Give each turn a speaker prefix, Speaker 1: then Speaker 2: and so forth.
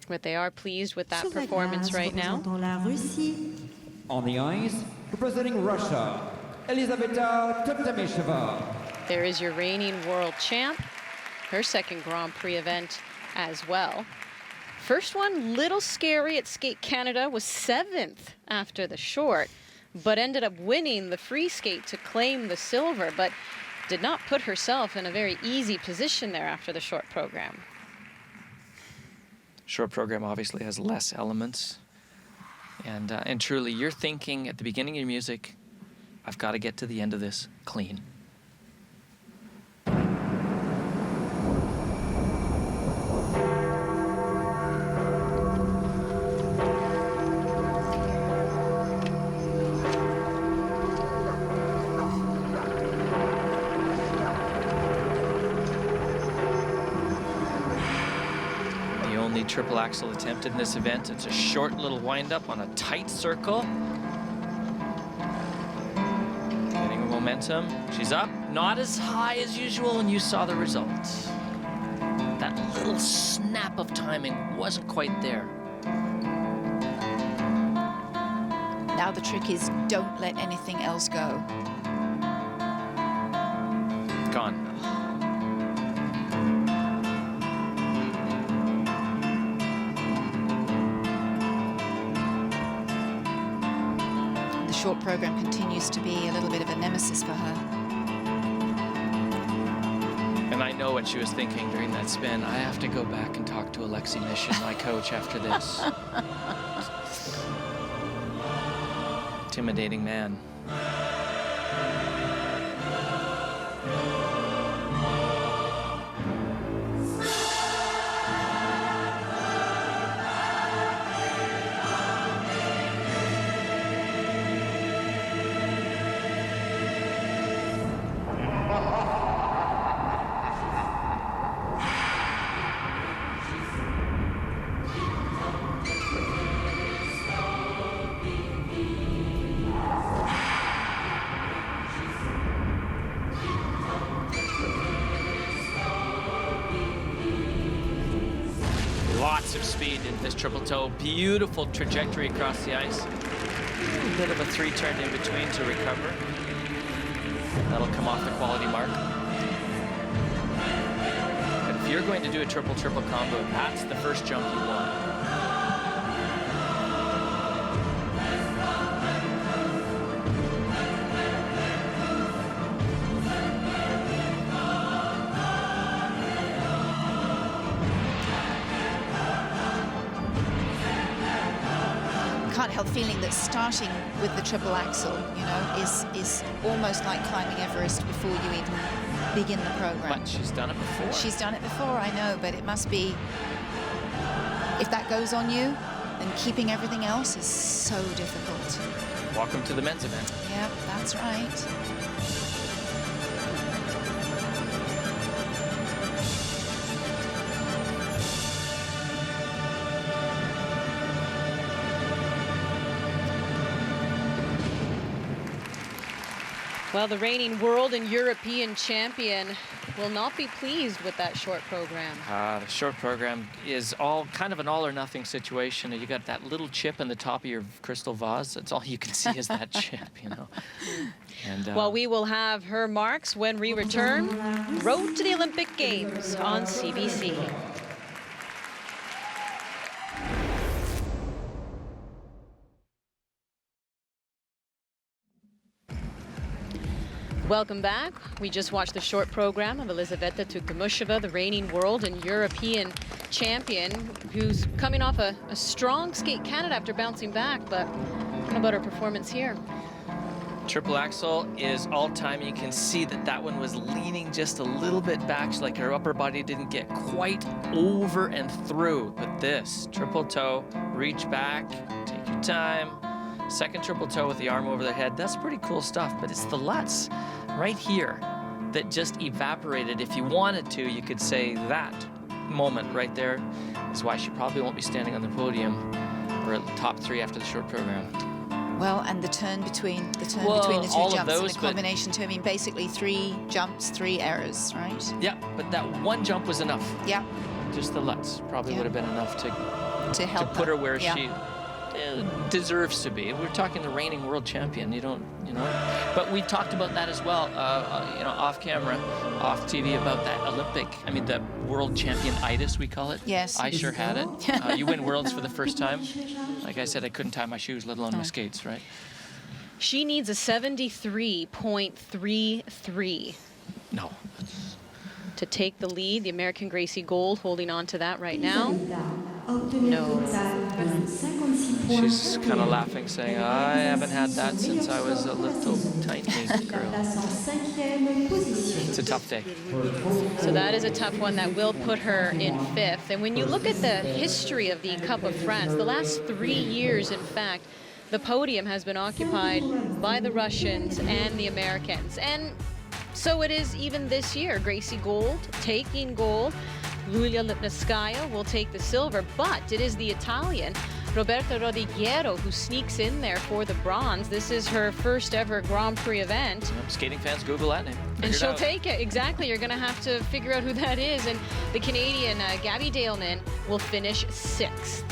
Speaker 1: But they are pleased with that performance right now.
Speaker 2: On the ice, representing Russia, Elizaveta Tuktamysheva.
Speaker 1: There is your reigning world champ, her second Grand Prix event as well. First one, little scary at Skate Canada, was 7th after the short, but ended up winning the free skate to claim the silver, but did not put herself in a very easy position there after the short program.
Speaker 3: Short program obviously has less elements. And truly, you're thinking at the beginning of your music, I've got to get to the end of this clean. Triple axel attempted in this event. It's a short little wind-up on a tight circle. Getting momentum. She's up, not as high as usual, and you saw the result. That little snap of timing wasn't quite there.
Speaker 4: Now the trick is don't let anything else go.
Speaker 3: Gone.
Speaker 4: Short program continues to be a little bit of a nemesis for her.
Speaker 3: And I know what she was thinking during that spin. I have to go back and talk to Alexei Mishin, my coach, after this. Intimidating man. Lots of speed in this triple toe. Beautiful trajectory across the ice. A bit of a three-turn in between to recover. That'll come off the quality mark. But if you're going to do a triple-triple combo, that's the first jump you want.
Speaker 4: Can't help feeling that starting with the triple axel, you know, is almost like climbing Everest before you even begin the program.
Speaker 3: But she's done it before.
Speaker 4: She's done it before, I know, but it must be, if that goes on you, then keeping everything else is so difficult.
Speaker 3: Welcome to the men's event.
Speaker 4: Yep, that's right.
Speaker 1: Well, the reigning world and European champion will not be pleased with that short program.
Speaker 3: The short program is all kind of an all-or-nothing situation. You got that little chip in the top of your crystal vase. That's all you can see is that chip, you know. And,
Speaker 1: well, we will have her marks when we return. Road to the Olympic Games on CBC. Welcome back. We just watched the short program of Elizaveta Tuktamysheva, the reigning world and European champion, who's coming off a strong Skate Canada after bouncing back, but what about her performance here?
Speaker 3: Triple axel is all time. You can see that that one was leaning just a little bit back, like her upper body didn't get quite over and through. But this triple toe, reach back, take your time. Second triple toe with the arm over the head. That's pretty cool stuff, but it's the Lutz right here that just evaporated. If you wanted to, you could say that moment right there is why she probably won't be standing on the podium or at the top three after the short program.
Speaker 4: Well, and the turn between the two jumps and the combination too. I mean, basically 3 jumps, 3 errors, right?
Speaker 3: Yeah, but that one jump was enough.
Speaker 4: Yeah.
Speaker 3: just the Lutz probably
Speaker 4: Yeah.
Speaker 3: would have been enough
Speaker 4: To help
Speaker 3: to put her where
Speaker 4: Yeah.
Speaker 3: she deserves to be. We're talking the reigning world champion. You don't, But we talked about that as well, off camera, off TV, about that Olympic. I mean, the world champion-itis, we call it.
Speaker 4: Yes.
Speaker 3: I sure had it. You win worlds for the first time. Like I said, I couldn't tie my shoes, let alone my skates, right?
Speaker 1: She needs a 73.33
Speaker 3: No.
Speaker 1: to take the lead. The American Gracie Gold holding on to that right now. No.
Speaker 3: She's kind of laughing, saying, I haven't had that since I was a little tiny girl. It's a tough day.
Speaker 1: So that is a tough one that will put her in 5th. And when you look at the history of the Cup of France, the last 3 years, in fact, the podium has been occupied by the Russians and the Americans. And so it is even this year. Gracie Gold taking gold. Lulia Lipnitskaya will take the silver, but it is the Italian Roberta Rodigiero who sneaks in there for the bronze. This is her first ever Grand Prix event.
Speaker 3: Skating fans, Google that name.
Speaker 1: And she'll take it. Exactly. You're going to have to figure out who that is. And the Canadian, Gabby Daleman, will finish 6th.